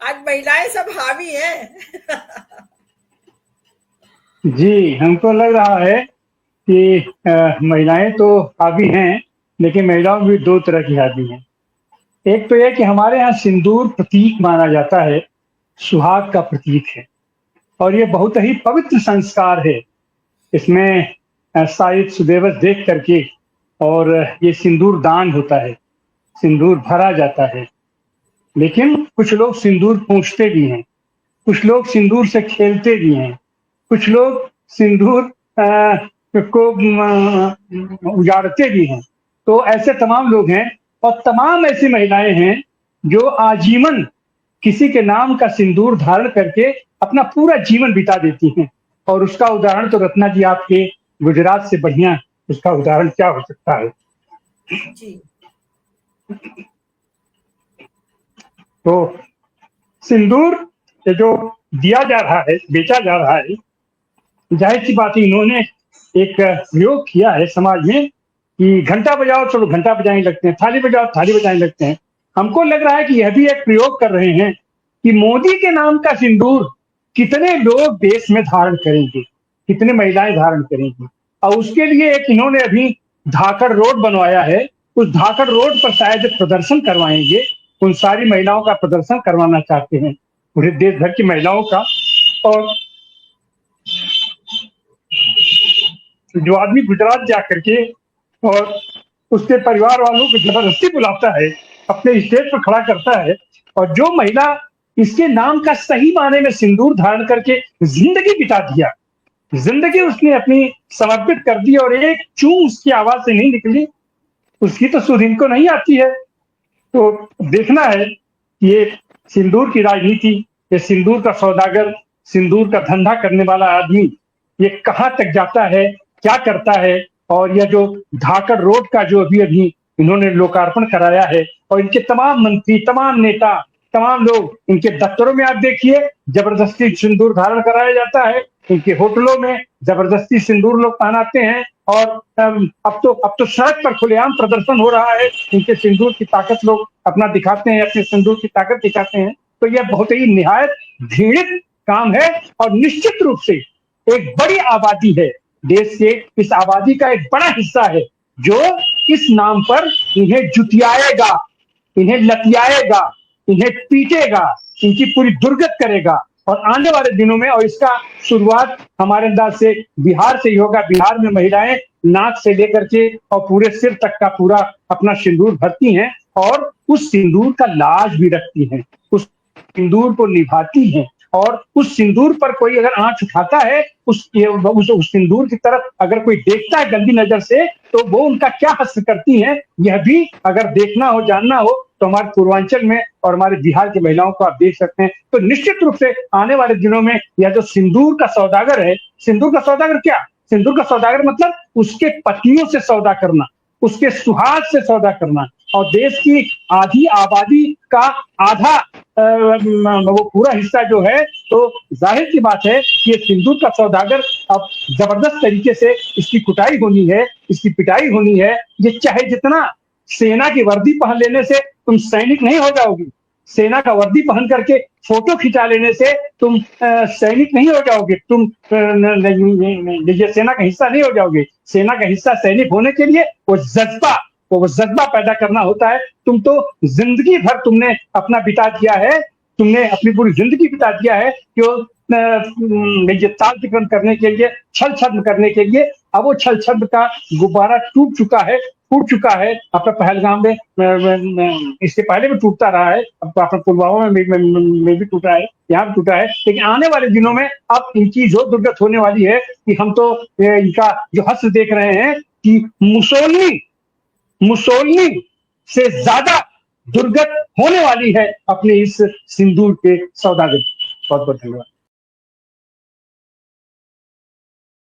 आज महिलाएं सब हावी हैं। जी, हमको लग रहा है कि महिलाएं तो हावी हैं, लेकिन महिलाओं में भी दो तरह की हावी हैं। एक तो ये कि हमारे यहाँ सिंदूर प्रतीक माना जाता है, सुहाग का प्रतीक है और ये बहुत ही पवित्र संस्कार है। इसमें शायद सुदेवस देख करके और ये सिंदूर दान होता है, सिंदूर भरा जाता है। लेकिन कुछ लोग सिंदूर पूछते भी हैं, कुछ लोग सिंदूर से खेलते भी हैं, कुछ लोग सिंदूर को उजाड़ते भी हैं। तो ऐसे तमाम लोग हैं और तमाम ऐसी महिलाएं हैं जो आजीवन किसी के नाम का सिंदूर धारण करके अपना पूरा जीवन बिता देती हैं। और उसका उदाहरण तो रत्ना जी आपके गुजरात से बढ़िया उसका उदाहरण क्या हो सकता है। जी। तो सिंदूर ये जो दिया जा रहा है, बेचा जा रहा है, जाहिर सी बात है इन्होंने एक प्रयोग किया है समाज में कि घंटा बजाओ, चलो घंटा बजाने लगते हैं, थाली बजाओ थाली बजाने लगते हैं। हमको लग रहा है कि यह भी एक प्रयोग कर रहे हैं कि मोदी के नाम का सिंदूर कितने लोग देश में धारण करेंगे, कितने महिलाएं धारण करेंगी। और उसके लिए एक इन्होंने अभी धाकड़ रोड बनवाया है, उस धाकड़ रोड पर शायद प्रदर्शन करवाएंगे, उन सारी महिलाओं का प्रदर्शन करवाना चाहते हैं, पूरे देश भर की महिलाओं का। और जो आदमी गुजरात जा करके और उसके परिवार वालों को जबरदस्ती बुलाता है, अपने स्टेज पर खड़ा करता है, और जो महिला इसके नाम का सही माने में सिंदूर धारण करके जिंदगी बिता दिया, जिंदगी उसने अपनी समर्पित कर दी और एक चू उसकी आवाज से नहीं निकली, उसकी तो सुध इनको नहीं आती है। तो देखना है कि ये सिंदूर की राजनीति, ये सिंदूर का सौदागर, सिंदूर का धंधा करने वाला आदमी ये कहाँ तक जाता है, क्या करता है। और यह जो धाकड़ रोड का जो अभी अभी इन्होंने लोकार्पण कराया है, और इनके तमाम मंत्री, तमाम नेता, तमाम लोग इनके दफ्तरों में आप देखिए जबरदस्ती सिंदूर धारण कराया जाता है, इनके होटलों में जबरदस्ती सिंदूर लोग पहनाते हैं। और अब तो सड़क पर खुलेआम प्रदर्शन हो रहा है, इनके सिंदूर की ताकत लोग अपना दिखाते हैं, अपने सिंदूर की ताकत दिखाते हैं। तो यह बहुत ही निहायत घृणित काम है और निश्चित रूप से एक बड़ी आबादी है देश के, इस आबादी का एक बड़ा हिस्सा है जो इस नाम पर इन्हें जुटियाएगा, इन्हें लतियाएगा, इन्हें पीटेगा, इनकी पूरी दुर्गत करेगा। और आने वाले दिनों में, और इसका शुरुआत हमारे अंदाज से बिहार से ही होगा। बिहार में महिलाएं नाक से लेकर के और पूरे सिर तक का पूरा अपना सिंदूर भरती हैं और उस सिंदूर का लाज भी रखती हैं, उस सिंदूर को निभाती हैं। और उस सिंदूर पर कोई अगर आंच उठाता है, उस सिंदूर की तरफ अगर कोई देखता है गंदी नजर से, तो वो उनका क्या हश्र करती हैं, यह भी अगर देखना हो, जानना हो, तो हमारे पूर्वांचल में और हमारे बिहार की महिलाओं को आप देख सकते हैं। तो निश्चित रूप से आने वाले दिनों में यह जो सिंदूर का सौदागर है, सिंदूर का सौदागर क्या, सिंदूर का सौदागर मतलब उसके पत्नियों से सौदा करना, उसके सुहाग से सौदा करना। और देश की आधी आबादी का आधा वो पूरा हिस्सा जो है, तो जाहिर की बात है कि ये सिंदूर का सौदागर अब जबरदस्त तरीके से इसकी कुटाई होनी है, इसकी पिटाई होनी है। ये चाहे जितना सेना की वर्दी पहन लेने से तुम सैनिक नहीं हो जाओगी, सेना का वर्दी पहन करके फोटो खिंचा लेने से तुम सैनिक नहीं हो जाओगे, तुम ये सेना का हिस्सा नहीं हो जाओगे। सेना का हिस्सा सैनिक होने के लिए वो जज्बा पैदा करना होता है। तुम तो जिंदगी भर तुमने अपना बिता दिया है, तुमने अपनी पूरी जिंदगी बिता दिया है कि ये ताल तिकरन करने के लिए, छल छद्म करने के लिए। अब वो छल छद्म का गुब्बारा टूट चुका है, फूट चुका है। अपना पहलगाम में इससे पहले भी टूटता रहा है, अब तो अपना पुलवामा में भी टूटा है, यहाँ भी टूटा है। लेकिन आने वाले दिनों में अब इनकी जो दुर्गत होने वाली है कि हम तो इनका जो हश्र देख रहे हैं कि मुसोलिनी से ज्यादा दुर्गत होने वाली है अपने इस सिंदूर के सौदागर। बहुत बहुत धन्यवाद।